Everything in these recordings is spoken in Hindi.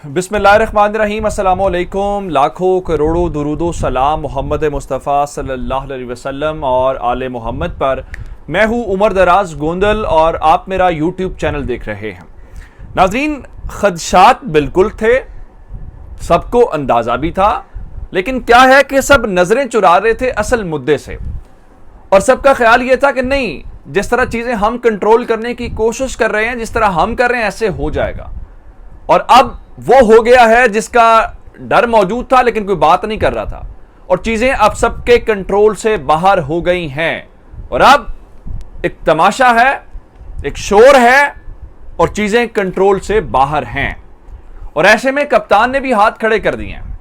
बिस्मिल्लाहिर्रहमानिर्रहीम, अस्सलामुअलैकुम। लाखों करोड़ों दुरूदो सलाम मोहम्मद मुस्तफ़ा सल्लल्लाहु अलैहि वसल्लम और आले मोहम्मद पर। मैं हूँ उमर दराज गोंदल और आप मेरा यूट्यूब चैनल देख रहे हैं। नाज़रीन, खदशात बिल्कुल थे, सबको अंदाज़ा भी था, लेकिन क्या है कि सब नज़रें चुरा रहे थे असल मुद्दे से। और सबका ख्याल ये था कि नहीं, जिस तरह चीज़ें हम कंट्रोल करने की कोशिश कर रहे हैं, जिस तरह हम कर रहे हैं, ऐसे हो जाएगा। और अब वो हो गया है जिसका डर मौजूद था लेकिन कोई बात नहीं कर रहा था, और चीजें अब सबके कंट्रोल से बाहर हो गई हैं। और अब एक तमाशा है, एक शोर है, और चीजें कंट्रोल से बाहर हैं। और ऐसे में कप्तान ने भी हाथ खड़े कर दिए हैं।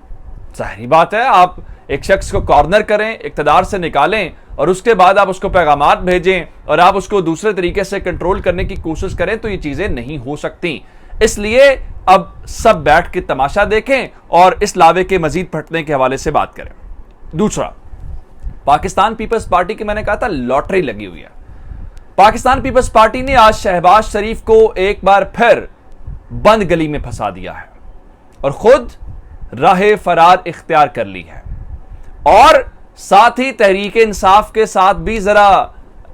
जाहिर बात है, आप एक शख्स को कॉर्नर करें, इक़्तिदार से निकालें, और उसके बाद आप उसको पैगामात भेजें और आप उसको दूसरे तरीके से कंट्रोल करने की कोशिश करें, तो ये चीजें नहीं हो सकती। इसलिए अब सब बैठ के तमाशा देखें और इस लावे के मजीद फटने के हवाले से बात करें। दूसरा, पाकिस्तान पीपल्स पार्टी की मैंने कहा था लॉटरी लगी हुई है। पाकिस्तान पीपल्स पार्टी ने आज शहबाज शरीफ को एक बार फिर बंद गली में फंसा दिया है और खुद राह फरार इख्तियार कर ली है। और साथ ही तहरीक इंसाफ के साथ भी जरा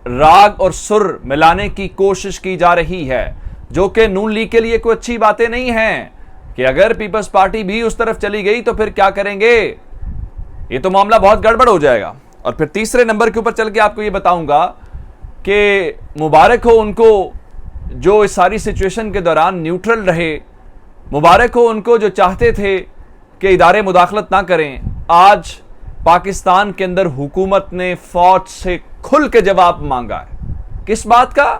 राग और सुर मिलाने की कोशिश की जा रही है, जो कि नून लीग के लिए कोई अच्छी बातें नहीं हैं कि अगर पीपल्स पार्टी भी उस तरफ चली गई तो फिर क्या करेंगे, ये तो मामला बहुत गड़बड़ हो जाएगा। और फिर तीसरे नंबर के ऊपर चल के आपको ये बताऊंगा कि मुबारक हो उनको जो इस सारी सिचुएशन के दौरान न्यूट्रल रहे, मुबारक हो उनको जो चाहते थे कि इदारे मुदाखलत ना करें। आज पाकिस्तान के अंदर हुकूमत ने फौज से खुल के जवाब मांगा है। किस बात का?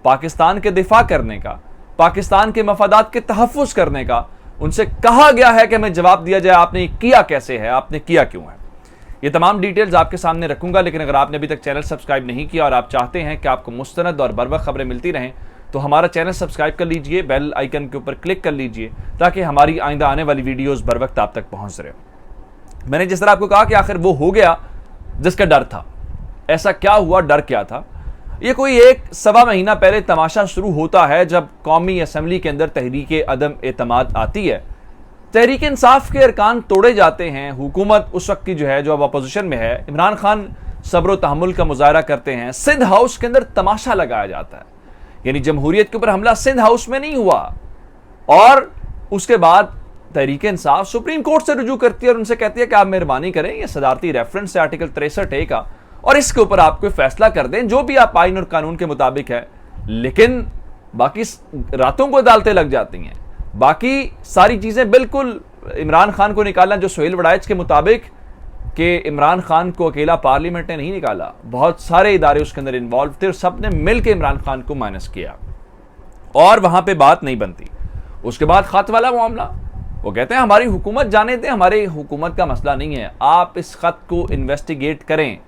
पाकिस्तान के दिफा करने का, पाकिस्तान के मफादात के तहफ़्फ़ुज़ करने का। उनसे कहा गया है कि हमें जवाब दिया जाए, आपने किया कैसे है, आपने किया क्यों है। ये तमाम डिटेल्स आपके सामने रखूंगा, लेकिन अगर आपने अभी तक चैनल सब्सक्राइब नहीं किया और आप चाहते हैं कि आपको मुस्तनद और बरवक्त खबरें मिलती रहें, तो हमारा चैनल सब्सक्राइब कर लीजिए, बेल आइकन के ऊपर क्लिक कर लीजिए, ताकि हमारी आइंदा आने वाली वीडियोज़ बर वक्त आप तक पहुँच रहे। मैंने जिस तरह आपको कहा कि आखिर वो हो गया जिसका डर था। ऐसा क्या हुआ, डर क्या था? ये कोई एक सवा महीना पहले तमाशा शुरू होता है जब कौमी असम्बली के अंदर तहरीक अदम एतमाद आती है। तहरीक इंसाफ के अरकान तोड़े जाते हैं। हुकूमत उस वक्त की जो है, जो अब अपोजिशन में है, इमरान खान सब्र तहम्मुल का मुजाहरा करते हैं। सिंध हाउस के अंदर तमाशा लगाया जाता है, यानी जमहूरियत के ऊपर हमला सिंध हाउस में नहीं हुआ। और उसके बाद तहरीक इंसाफ सुप्रीम कोर्ट से रुजू करती है और उनसे कहती है कि आप मेहरबानी करें, ये सदारती रेफरेंस है आर्टिकल 63A का, और इसके ऊपर आप कोई फैसला कर दें जो भी आप आइन और कानून के मुताबिक है। लेकिन बाकी रातों को अदालतें लग जाती हैं, बाकी सारी चीज़ें बिल्कुल इमरान खान को निकालना, जो सोहेल वड़ाइच के मुताबिक कि इमरान खान को अकेला पार्लियामेंट ने नहीं निकाला, बहुत सारे इदारे उसके अंदर इन्वॉल्व थे और सब ने मिल के इमरान खान को माइनस किया, और वहाँ पर बात नहीं बनती। उसके बाद खत वाला मामला, वो कहते हैं हमारी हुकूमत जाने दें, हमारी हुकूमत का मसला नहीं है, आप इस खत को इन्वेस्टिगेट करें।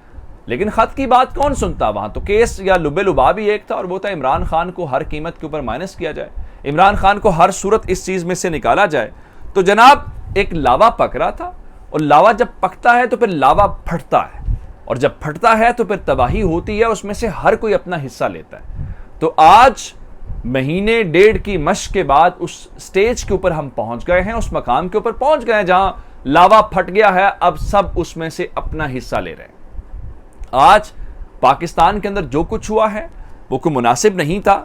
लेकिन खत की बात कौन सुनता? वहां तो केस या लुबे लुबा भी एक था, और वो था इमरान खान को हर कीमत के ऊपर माइनस किया जाए, इमरान खान को हर सूरत इस चीज में से निकाला जाए। तो जनाब, एक लावा पक रहा था, और लावा जब पकता है तो फिर लावा फटता है, और जब फटता है तो फिर तबाही होती है, उसमें से हर कोई अपना हिस्सा लेता है। तो आज महीने डेढ़ की मशक के बाद उस स्टेज के ऊपर हम पहुंच गए हैं, उस मकाम के ऊपर पहुंच गए हैं जहां लावा फट गया है। अब सब उसमें से अपना हिस्सा ले रहे हैं। आज पाकिस्तान के अंदर जो कुछ हुआ है वो कोई मुनासिब नहीं था,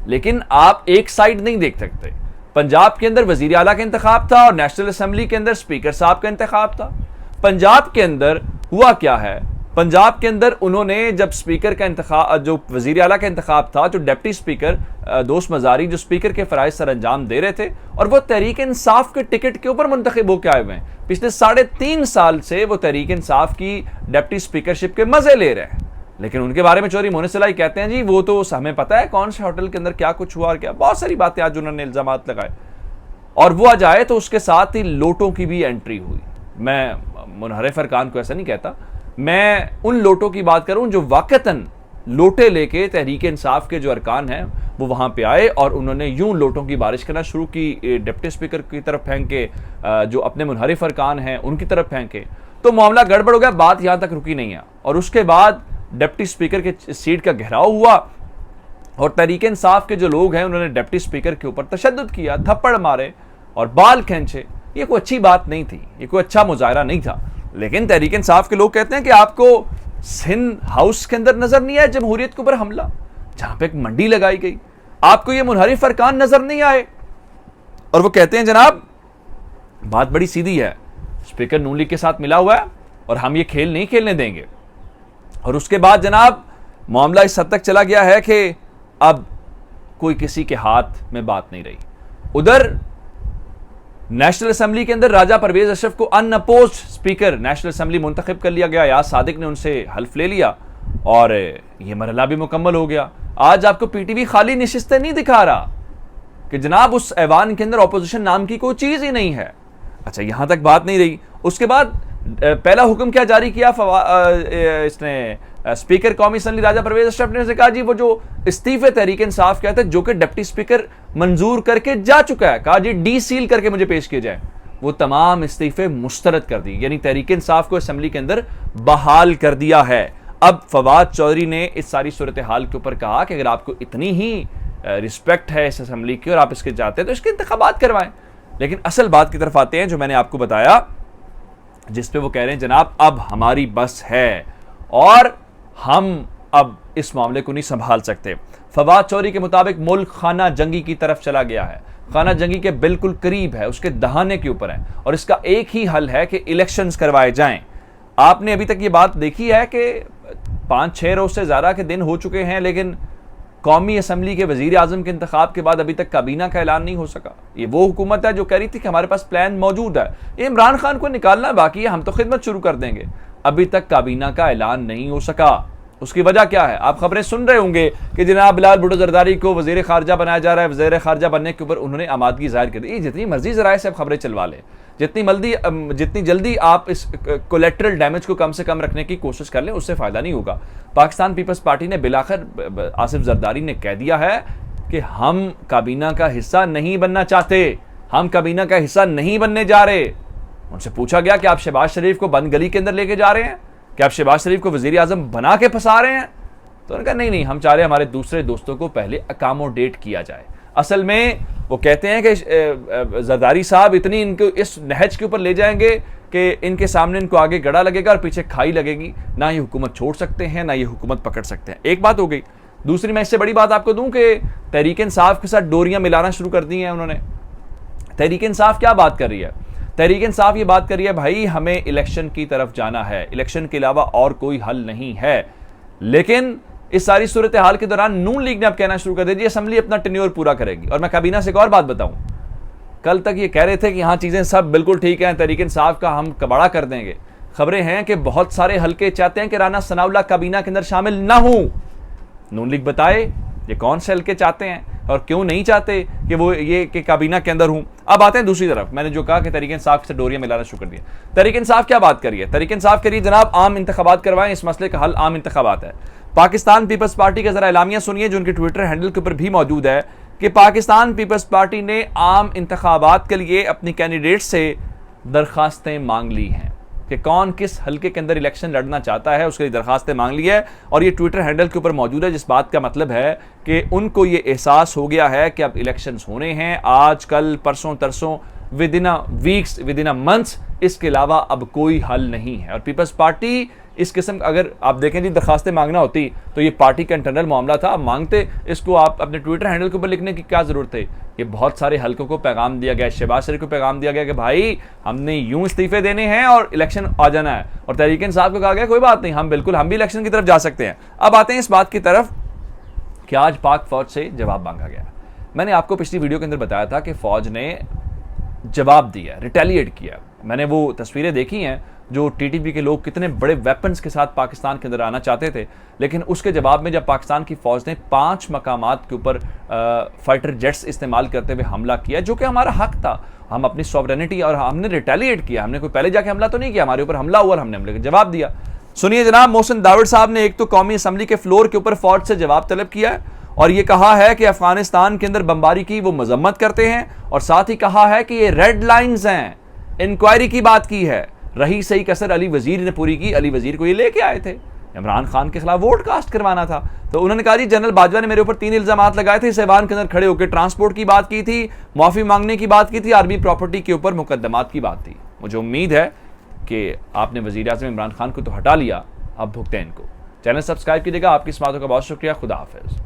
लेकिन आप एक साइड नहीं देख सकते। पंजाब के अंदर वजीर आला का इंतखाब था और नेशनल असेंबली के अंदर स्पीकर साहब का इंतखाब था। पंजाब के अंदर हुआ क्या है? पंजाब के अंदर उन्होंने जब स्पीकर का इंतखाब, जो वजीर आला का इंतखाब था, जो डिप्टी स्पीकर दोस्त मजारी जो स्पीकर के फ़राइज़ सर अंजाम दे रहे थे, और वो तहरीक इंसाफ के टिकट के ऊपर मुंतखब होकर आए हुए हैं। पिछले 3.5 साल से वो तहरीक इंसाफ की डिप्टी स्पीकरशिप के मजे ले रहे हैं, लेकिन उनके बारे में चोरी मोनिसलाई कहते हैं जी वो तो हमें पता है कौन से होटल के अंदर क्या कुछ हुआ और क्या, बहुत सारी बातें आज उन्होंने इल्जामात लगाए। और वो आज आए तो उसके साथ ही लोटों की भी एंट्री हुई। मैं मुनहरिफ अरकान को ऐसा नहीं कहता, मैं उन लोटों की बात करूं जो वाकतन लोटे लेके तहरीक इंसाफ के जो अरकान हैं वो वहां पे आए और उन्होंने यूं लोटों की बारिश करना शुरू की, डिप्टी स्पीकर की तरफ फेंक के, जो अपने मुनहरिफ अरकान हैं उनकी तरफ फेंके। तो मामला गड़बड़ हो गया, बात यहां तक रुकी नहीं है। और उसके बाद डिप्टी स्पीकर के सीट का घेराव हुआ और तहरीक इंसाफ के जो लोग हैं उन्होंने डिप्टी स्पीकर के ऊपर तशद्दुद किया, थप्पड़ मारे, और बाल खींचे, ये कोई अच्छी बात नहीं थी, ये कोई अच्छा मुजाहरा नहीं था। लेकिन तहरीक इंसाफ के लोग कहते हैं कि आपको सिंध हाउस के अंदर नजर नहीं आया जमहूरियत के ऊपर हमला, जहां पे एक मंडी लगाई गई, आपको ये मुनहरिफ अरकान नजर नहीं आए? और वो कहते हैं जनाब बात बड़ी सीधी है, स्पीकर नून लीग के साथ मिला हुआ है और हम ये खेल नहीं खेलने देंगे। और उसके बाद जनाब मामला इस हद तक चला गया है कि अब कोई किसी के हाथ में बात नहीं रही। उधर नेशनल असेंबली के अंदर राजा परवेज अशरफ को अनअपोज्ड स्पीकर नेशनल असेंबली मुंतखब कर लिया गया। याद सादिक ने उनसे हल्फ ले लिया और यह मरहला भी मुकम्मल हो गया। आज आपको पीटीवी खाली नशिस्तें नहीं दिखा रहा कि जनाब उस ऐवान के अंदर ऑपोजिशन नाम की कोई चीज ही नहीं है। अच्छा, यहां तक बात नहीं रही। उसके बाद पहला हुक्म क्या जारी किया इसने स्पीकर कौमी असम्बली राजा परवेज अशरफ ने कहा जी वो जो इस्तीफे तहरीक इंसाफ कहते हैं जो कि डिप्टी स्पीकर मंजूर करके जा चुका है, कहा जी डी सील करके मुझे पेश किए जाए, वो तमाम इस्तीफे मुस्तरद कर दी, यानी तहरीक इंसाफ को असम्बली के अंदर बहाल कर दिया है। अब फवाद चौधरी ने इस सारी सूरत हाल के ऊपर कहा कि अगर आपको इतनी ही रिस्पेक्ट है इस असम्बली की और आप इसके चाहते हैं तो इसके इंतखाबात करवाएं। लेकिन असल बात की तरफ आते हैं जो मैंने आपको बताया, जिस पे वो कह रहे हैं जनाब अब हमारी बस है और हम अब इस मामले को नहीं संभाल सकते। फवाद चौधरी के मुताबिक मुल्क खाना जंगी की तरफ चला गया है, खाना जंगी के बिल्कुल करीब है, उसके दहाने के ऊपर है और इसका एक ही हल है कि इलेक्शंस करवाए जाएं। आपने अभी तक ये बात देखी है कि 5-6 रोज से ज्यादा के दिन हो चुके हैं, लेकिन कौमी असम्बली के वजीर आजम के इंतखाब के बाद अभी तक काबीना का ऐलान नहीं हो सका। ये वो हुकूमत है जो कह रही थी कि हमारे पास प्लान मौजूद है, इमरान खान को निकालना बाकी है, हम तो खिदमत शुरू कर देंगे। अभी तक काबीना का ऐलान नहीं हो सका। उसकी वजह क्या है? आप खबरें सुन रहे होंगे कि जनाब बिलाल भुट्टो जरदारी को वजीर खारजा बनाया जा रहा है, वजीर खारजा बनने के ऊपर उन्होंने आमादगी जाहिर कर दी। जितनी मर्जी जराए से आप खबरें चलवा लें, जितनी जल्दी आप इस कोलेट्रल डैमेज को कम से कम रखने की कोशिश कर लें, उससे फायदा नहीं होगा। पाकिस्तान पीपल्स पार्टी ने बिलाखिर आसिफ जरदारी ने कह दिया है कि हम काबीना का हिस्सा नहीं बनना चाहते, हम काबीना का हिस्सा नहीं बनने जा रहे। उनसे पूछा गया कि आप शहबाज शरीफ को बंद गली के अंदर लेके जा रहे हैं, कि आप शहबाज शरीफ को वजीर आजम बना के फंसा रहे हैं? तो उन्होंने कहा नहीं, हम चाह रहे हैं हमारे दूसरे दोस्तों को पहले अकामोडेट किया जाए। असल में वो कहते हैं कि जरदारी साहब इतनी इनको इस नहज के ऊपर ले जाएंगे कि इनके सामने इनको आगे गड़ा लगेगा और पीछे खाई लगेगी, ना ये हुकूमत छोड़ सकते हैं ना ये हुकूमत पकड़ सकते हैं। एक बात हो गई। दूसरी मैं इससे बड़ी बात आपको दूं कि तहरीक इंसाफ के साथ डोरियां मिलाना शुरू कर दी हैं उन्होंने। तहरीक इंसाफ क्या बात कर रही है? तहरीक इंसाफ ये बात कर रही है भाई हमें इलेक्शन की तरफ जाना है, इलेक्शन के अलावा और कोई हल नहीं है। लेकिन इस सारी सूरत हाल के दौरान नून लीग ने अब कहना शुरू कर दिया असम्बली अपना टेन्योर पूरा करेगी। और मैं काबीना से एक और बात बताऊं, कल तक ये कह रहे थे कि हाँ चीजें सब बिल्कुल ठीक हैं, तहरीक इंसाफ का हम कबाड़ा कर देंगे। खबरें हैं कि बहुत सारे हल्के चाहते हैं कि राना सनाउल्लाह काबीना के अंदर शामिल ना हो। नून लीग बताए ये कौन से हल्के चाहते हैं और क्यों नहीं चाहते कि वो ये कि काबीना के अंदर हूं। अब आते हैं दूसरी तरफ। मैंने जो कहा कि तहरीक इंसाफ से डोरियां मिलाना शुरू कर दिया। तहरीक इंसाफ क्या बात करिए? तहरीक इंसाफ करिए जनाब आम इंतखाबात करवाएं, इस मसले का हल आम इंतखाबात है। पाकिस्तान पीपल्स पार्टी का जरा एलामिया सुनिए जो उनके ट्विटर हैंडल के ऊपर भी मौजूद है कि पाकिस्तान पीपल्स पार्टी ने आम इंतखाबात के लिए अपनी कैंडिडेट से दरखास्तें मांग ली हैं कि कौन किस हल्के के अंदर इलेक्शन लड़ना चाहता है, उसके लिए दरखास्तें मांग ली है। और ये ट्विटर हैंडल के ऊपर मौजूद है, जिस बात का मतलब है कि उनको ये एहसास हो गया है कि अब इलेक्शंस होने हैं, आज कल परसों तरसों, within weeks, within months, इसके अलावा अब कोई हल नहीं है। और पीपल्स पार्टी इस किस्म अगर आप देखें जी दरखास्तें मांगना होती तो ये पार्टी का इंटरनल मामला था, मांगते इसको आप अपने ट्विटर हैंडल के ऊपर लिखने की क्या जरूरत है? ये बहुत सारे हल्कों को पैगाम दिया गया, शहबाज शरीफ को पैगाम दिया गया कि भाई हमने यूं इस्तीफे देने हैं और इलेक्शन आ जाना है। और तहरीक इंसाफ को कहा गया कोई बात नहीं, हम भी इलेक्शन की तरफ जा सकते हैं। अब आते हैं इस बात की तरफ कि आज पाक फौज से जवाब मांगा गया। मैंने आपको पिछली वीडियो के अंदर बताया था कि फौज ने जवाब दिया, रिटेलिएट किया। मैंने वो तस्वीरें देखी हैं जो टीटीपी के लोग कितने बड़े वेपन्स के साथ पाकिस्तान के अंदर आना चाहते थे, लेकिन उसके जवाब में जब पाकिस्तान की फौज ने 5 मकामात के ऊपर फाइटर जेट्स इस्तेमाल करते हुए हमला किया, जो कि हमारा हक था, हम अपनी सॉवरेनिटी, और हमने रिटेलिएट किया। हमने कोई पहले जाके हमला तो नहीं किया, हमारे ऊपर हमला हुआ और हमने हमले का जवाब दिया। सुनिए जनाब, मोहसिन दावड़ साहब ने एक तो कौमी असम्बली के फ्लोर के ऊपर फौज से जवाब तलब किया है और ये कहा है कि अफगानिस्तान के अंदर बमबारी की वो मजम्मत करते हैं, और साथ ही कहा है कि ये रेड लाइन्स हैं। इंक्वायरी की बात की है, रही सही कसर अली वजीर ने पूरी की। अली वजीर को ये लेके आए थे, इमरान खान के खिलाफ वोट कास्ट करवाना था। तो उन्होंने कहा जी जनरल बाजवा ने मेरे ऊपर 3 इल्जामात लगाए थे, इस ऐवान के अंदर खड़े होकर ट्रांसपोर्ट की बात की थी, माफी मांगने की बात की थी, आर्मी प्रॉपर्टी के ऊपर मुकदमात की बात थी। मुझे उम्मीद है कि आपने वजीर आज़म इमरान खान को तो हटा लिया, अब भुगतें इनको। चैनल सब्सक्राइब कीजिएगा। आपकी इस बातों का बहुत शुक्रिया। खुदा हाफिज़।